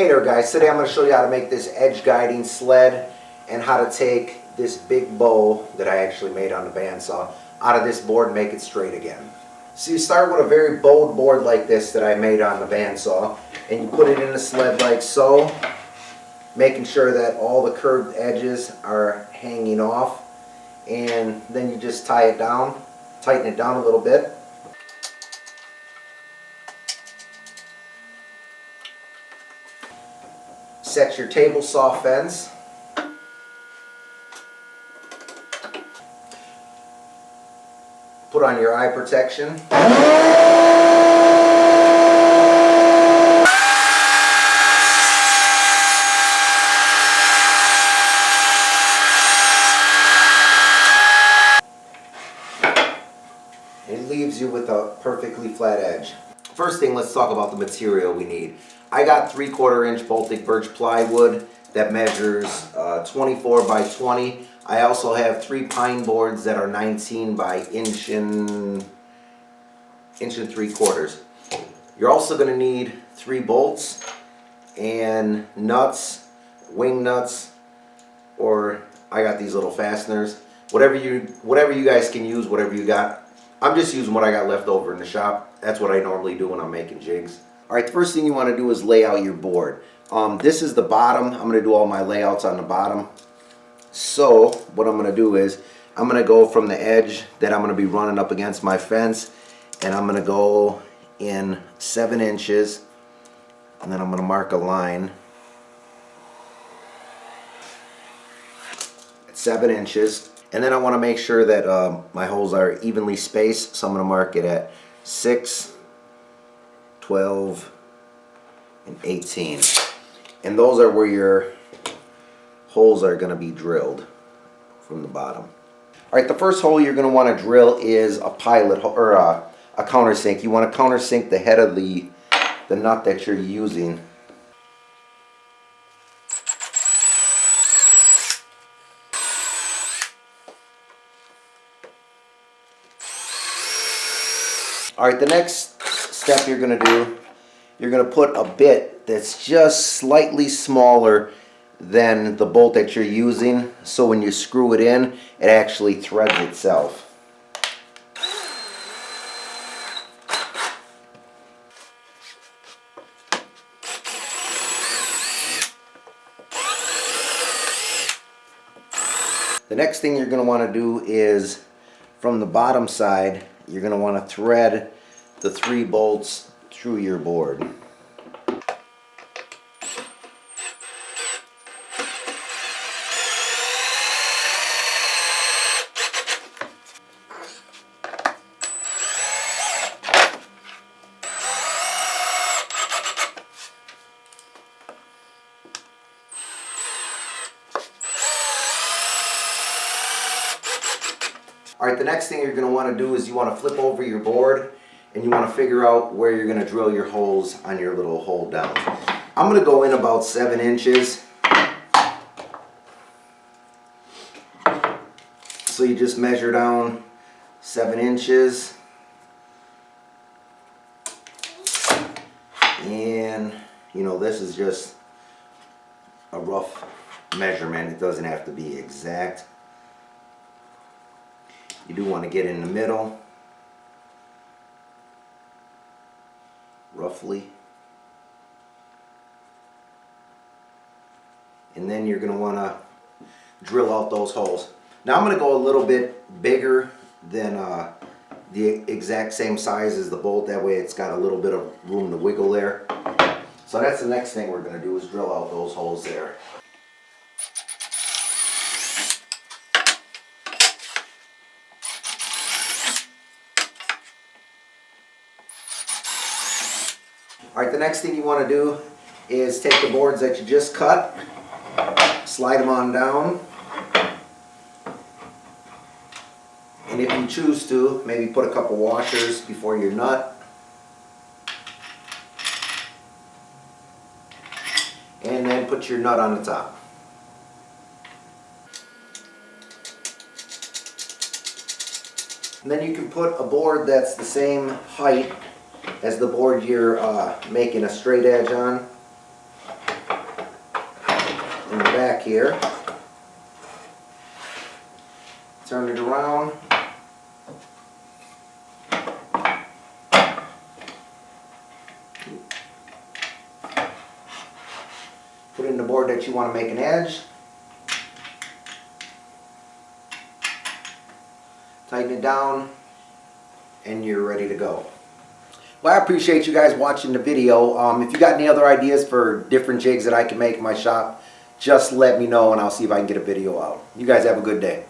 Hey there guys, today I'm going to show you how to make this edge guiding sled and how to take this big bow that I actually made on the bandsaw out of this board and make it straight again. So you start with a very bowed board like this that I made on the bandsaw, and you put it in the sled like so, making sure that all the curved edges are hanging off, and then you just tie it down, tighten it down a little bit. Set your table saw fence. Put on your eye protection. It leaves you with a perfectly flat edge. First thing, let's talk about the material we need. I got 3/4 inch Baltic birch plywood that measures 24 by 20. I also have 3 pine boards that are 19 by inch and 3/4. You're also going to need 3 bolts and nuts, wing nuts, or I got these little fasteners. Whatever you guys can use, whatever you got. I'm just using what I got left over in the shop. That's what I normally do when I'm making jigs. Alright, the first thing you want to do is lay out your board. This is the bottom. I'm going to do all my layouts on the bottom. So, what I'm going to do is, I'm going to go from the edge that I'm going to be running up against my fence, and I'm going to go in 7 inches, and then I'm going to mark a line at 7 inches. And then I want to make sure that my holes are evenly spaced, so I'm going to mark it at 6, 12, and 18. And those are where your holes are going to be drilled from the bottom. Alright, the first hole you're going to want to drill is a pilot or a countersink. You want to countersink the head of the nut that you're using. Alright, the next step you're going to do, you're going to put a bit that's just slightly smaller than the bolt that you're using, so when you screw it in, it actually threads itself. The next thing you're going to want to do is, from the bottom side, you're going to want to thread the 3 bolts through your board. Alright, the next thing you're going to want to do is you want to flip over your board and you want to figure out where you're going to drill your holes on your little hole down. I'm going to go in about 7 inches. So you just measure down 7 inches. And, you know, this is just a rough measurement. It doesn't have to be exact. You do want to get in the middle, roughly. And then you're going to want to drill out those holes. Now I'm going to go a little bit bigger than the exact same size as the bolt. That way it's got a little bit of room to wiggle there. So that's the next thing we're going to do, is drill out those holes there. Alright, the next thing you want to do is take the boards that you just cut, slide them on down, and if you choose to, maybe put a couple washers before your nut, and then put your nut on the top. And then you can put a board that's the same height as the board you're making a straight edge on. the back here. Turn it around. Put in the board that you want to make an edge. Tighten it down, and you're ready to go. Well, I appreciate you guys watching the video. If you got any other ideas for different jigs that I can make in my shop, just let me know and I'll see if I can get a video out. You guys have a good day.